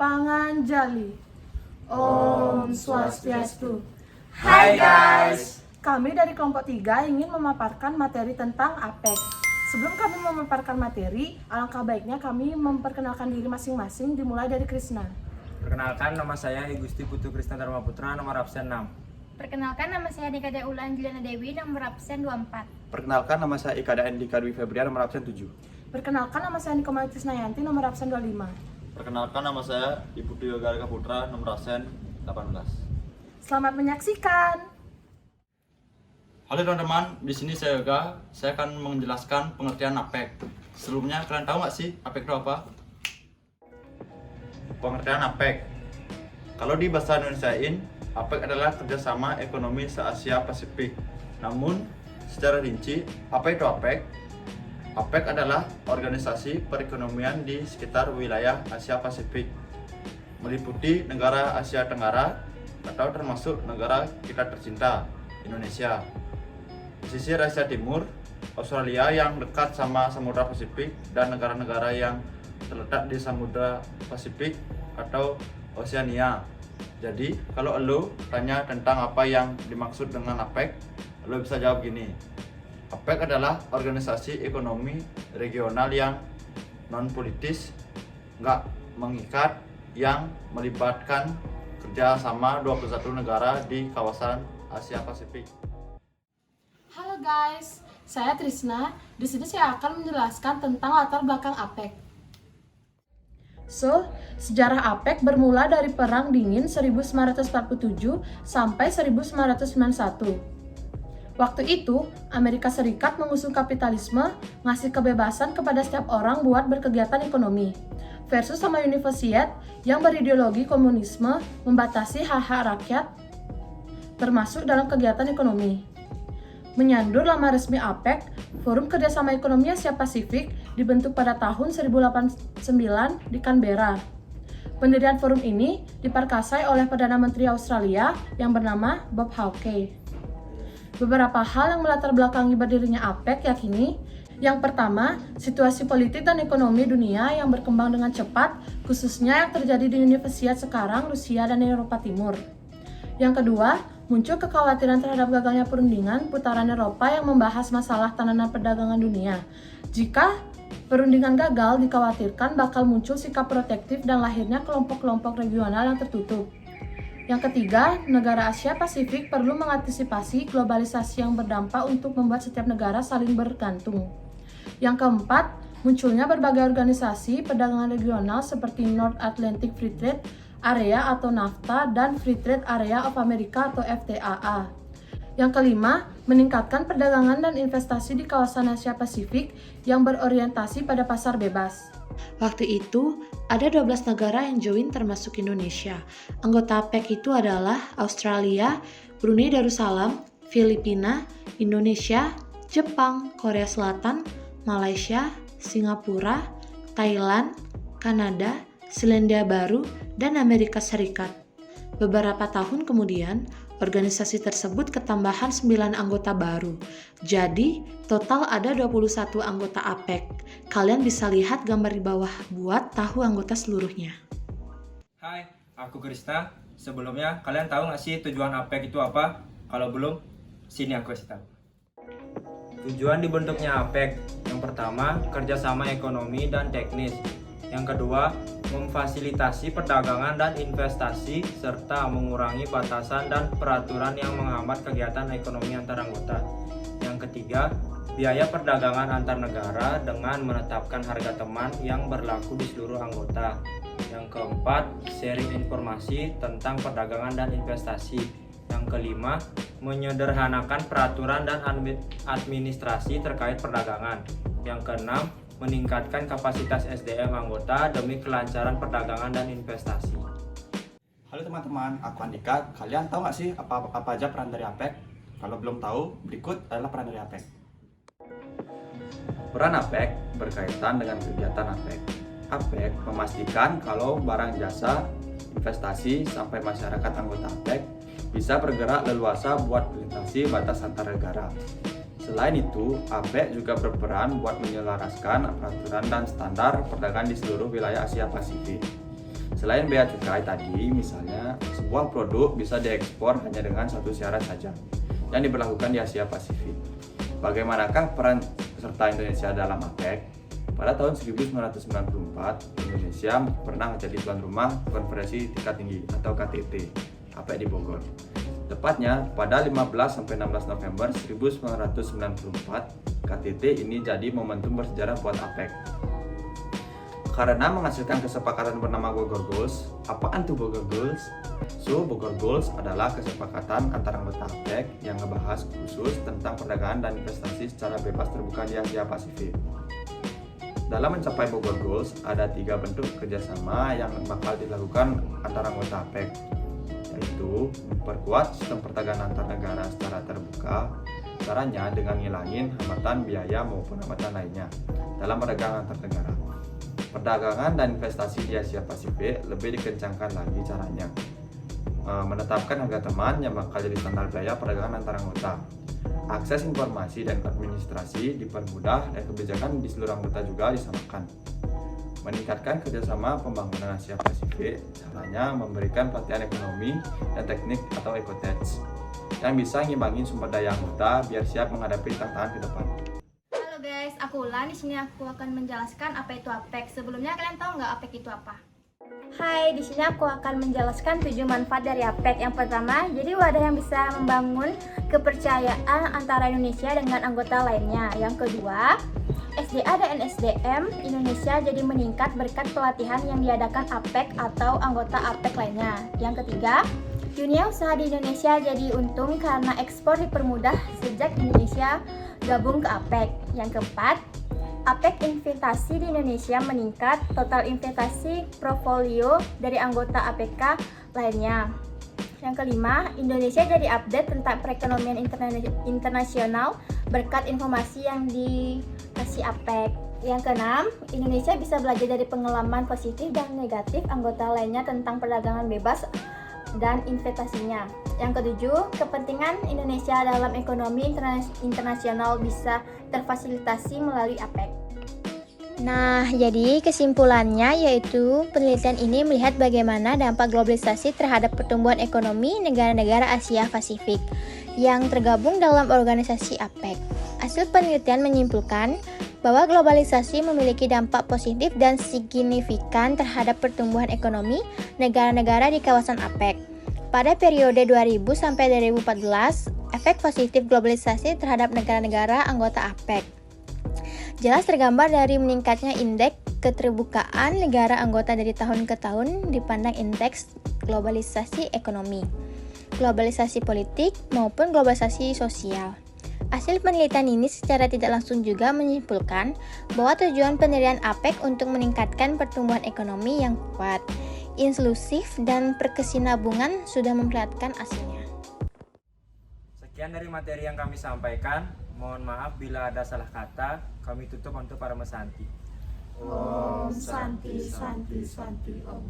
Panganjali. Om Swastiastu. Hai guys. Kami dari kelompok 3 ingin memaparkan materi tentang APEC. Sebelum kami memaparkan materi, alangkah baiknya kami memperkenalkan diri masing-masing, dimulai dari Krishna. Perkenalkan, nama saya I Gusti Putu Krisna Dharma Putra, nomor absen 6. Perkenalkan, nama saya Nika Daula Angelina Dewi, nomor absen 24. Perkenalkan, nama saya Ikada Endika Dwi Febrian, nomor absen 7. Perkenalkan, nama saya Nikomai Tisnayanti, nomor absen 25. Perkenalkan, nama saya Ibu Dwi Garga Putra, nomor absen 18. Selamat menyaksikan. Halo teman-teman, di sini saya Yoga. Saya akan menjelaskan pengertian APEC. Sebelumnya kalian tahu nggak sih APEC itu apa? Pengertian APEC. Kalau di bahasa Indonesiain, APEC adalah kerjasama ekonomi se-Asia Pasifik. Namun, secara rinci, apa itu APEC? APEC adalah organisasi perekonomian di sekitar wilayah Asia Pasifik, meliputi negara Asia Tenggara atau termasuk negara kita tercinta, Indonesia. Pesisir Asia Timur, Australia yang dekat sama Samudra Pasifik, dan negara-negara yang terletak di Samudra Pasifik atau Oceania. Jadi, kalau lo tanya tentang apa yang dimaksud dengan APEC, lo bisa jawab gini. APEC adalah organisasi ekonomi regional yang non-politis, nggak mengikat, yang melibatkan kerjasama 21 negara di kawasan Asia Pasifik. Halo guys, saya Trisna. Di sini saya akan menjelaskan tentang latar belakang APEC. Sejarah APEC bermula dari Perang Dingin 1947 sampai 1991. Waktu itu, Amerika Serikat mengusung kapitalisme, ngasih kebebasan kepada setiap orang buat berkegiatan ekonomi. Versus sama Uni Soviet yang berideologi komunisme, membatasi hak-hak rakyat, termasuk dalam kegiatan ekonomi. Menyandur lama resmi APEC, Forum Kerjasama Ekonomi Asia Pasifik dibentuk pada tahun 1989 di Canberra. Pendirian forum ini diperkasai oleh Perdana Menteri Australia yang bernama Bob Hawke. Beberapa hal yang melatar belakangi berdirinya APEC yakini: yang pertama, situasi politik dan ekonomi dunia yang berkembang dengan cepat, khususnya yang terjadi di Uni Soviet sekarang, Rusia dan Eropa Timur. Yang kedua, muncul kekhawatiran terhadap gagalnya perundingan putaran Eropa yang membahas masalah tatanan perdagangan dunia. Jika perundingan gagal, dikhawatirkan bakal muncul sikap protektif dan lahirnya kelompok-kelompok regional yang tertutup. Yang ketiga, negara Asia Pasifik perlu mengantisipasi globalisasi yang berdampak untuk membuat setiap negara saling bergantung. Yang keempat, munculnya berbagai organisasi perdagangan regional seperti North Atlantic Free Trade Area atau NAFTA dan Free Trade Area of America atau FTAA. Yang kelima, meningkatkan perdagangan dan investasi di kawasan Asia Pasifik yang berorientasi pada pasar bebas. Waktu itu, ada 12 negara yang join termasuk Indonesia. Anggota APEC itu adalah Australia, Brunei Darussalam, Filipina, Indonesia, Jepang, Korea Selatan, Malaysia, Singapura, Thailand, Kanada, Selandia Baru, dan Amerika Serikat. Beberapa tahun kemudian, organisasi tersebut ketambahan 9 anggota baru. Jadi, total ada 21 anggota APEC. Kalian bisa lihat gambar di bawah buat tahu anggota seluruhnya. Hai, aku Krishna. Sebelumnya, kalian tahu nggak sih tujuan APEC itu apa? Kalau belum, sini aku kasih tahu. Tujuan dibentuknya APEC, yang pertama, kerjasama ekonomi dan teknis. Yang kedua, memfasilitasi perdagangan dan investasi serta mengurangi batasan dan peraturan yang menghambat kegiatan ekonomi antar anggota. Yang ketiga, biaya perdagangan antar negara dengan menetapkan harga teman yang berlaku di seluruh anggota. Yang keempat, sharing informasi tentang perdagangan dan investasi. Yang kelima, menyederhanakan peraturan dan administrasi terkait perdagangan. Yang keenam, meningkatkan kapasitas SDM anggota demi kelancaran perdagangan dan investasi. Halo teman-teman, aku Andika. Kalian tahu nggak sih apa aja peran dari APEC? Kalau belum tahu, berikut adalah peran dari APEC. Peran APEC berkaitan dengan kegiatan APEC. APEC memastikan kalau barang jasa, investasi, sampai masyarakat anggota APEC bisa bergerak leluasa buat melintasi batas antar negara. Selain itu, APEC juga berperan buat menyelaraskan peraturan dan standar perdagangan di seluruh wilayah Asia Pasifik. Selain bea cukai tadi, misalnya sebuah produk bisa diekspor hanya dengan satu syarat saja yang diberlakukan di Asia Pasifik. Bagaimanakah peran serta Indonesia dalam APEC? Pada tahun 1994, Indonesia pernah menjadi tuan rumah Konferensi Tingkat Tinggi atau KTT APEC di Bogor. Tepatnya pada 15-16 November 1994, KTT ini jadi momentum bersejarah buat APEC. Karena menghasilkan kesepakatan bernama Bogor Goals. Apaan tuh Bogor Goals? So, Bogor Goals adalah kesepakatan antara anggota APEC yang ngebahas khusus tentang perdagangan dan investasi secara bebas terbuka di Asia Pasifik. Dalam mencapai Bogor Goals, ada 3 bentuk kerjasama yang bakal dilakukan antara anggota APEC, yaitu memperkuat sistem perdagangan antar negara secara terbuka, caranya dengan ngilangin hambatan biaya maupun hambatan lainnya dalam perdagangan antar negara. Perdagangan dan investasi di Asia Pasifik lebih dikencangkan lagi caranya, menetapkan harga teman yang bakal jadi standar biaya perdagangan antar anggota. Akses informasi dan administrasi dipermudah dan kebijakan di seluruh anggota juga disamakan. Meningkatkan kerjasama pembangunan Asia Pasifik, caranya memberikan pelatihan ekonomi dan teknik atau ecotech yang bisa ngimbangin sumber daya anggota biar siap menghadapi tantangan ke depan. Halo guys, aku Ulan. Di sini aku akan menjelaskan apa itu APEC. Sebelumnya kalian tahu nggak APEC itu apa? Hai, di sini aku akan menjelaskan 7 manfaat dari APEC. Yang pertama, jadi wadah yang bisa membangun kepercayaan antara Indonesia dengan anggota lainnya. Yang kedua, SDA dan SDM Indonesia jadi meningkat berkat pelatihan yang diadakan APEC atau anggota APEC lainnya. Yang ketiga, dunia usaha di Indonesia jadi untung karena ekspor dipermudah sejak Indonesia gabung ke APEC. Yang keempat, APEC investasi di Indonesia meningkat, total investasi portfolio dari anggota APK lainnya. Yang kelima, Indonesia jadi update tentang perekonomian internasional berkat informasi yang dikasih APEC. Yang keenam, Indonesia bisa belajar dari pengalaman positif dan negatif anggota lainnya tentang perdagangan bebas dan investasinya. Yang ketujuh, kepentingan Indonesia dalam ekonomi internasional bisa terfasilitasi melalui APEC. Nah, jadi kesimpulannya yaitu penelitian ini melihat bagaimana dampak globalisasi terhadap pertumbuhan ekonomi negara-negara Asia Pasifik yang tergabung dalam organisasi APEC. Hasil penelitian menyimpulkan bahwa globalisasi memiliki dampak positif dan signifikan terhadap pertumbuhan ekonomi negara-negara di kawasan APEC. Pada periode 2000 sampai 2014, efek positif globalisasi terhadap negara-negara anggota APEC jelas tergambar dari meningkatnya indeks keterbukaan negara anggota dari tahun ke tahun dipandang indeks globalisasi ekonomi, globalisasi politik, maupun globalisasi sosial. Hasil penelitian ini secara tidak langsung juga menyimpulkan bahwa tujuan pendirian APEC untuk meningkatkan pertumbuhan ekonomi yang kuat, inklusif, dan berkesinambungan sudah memperlihatkan hasilnya. Sekian dari materi yang kami sampaikan. Mohon maaf bila ada salah kata. Kami tutup untuk para mesanti. Om Santi Santi Santi Om.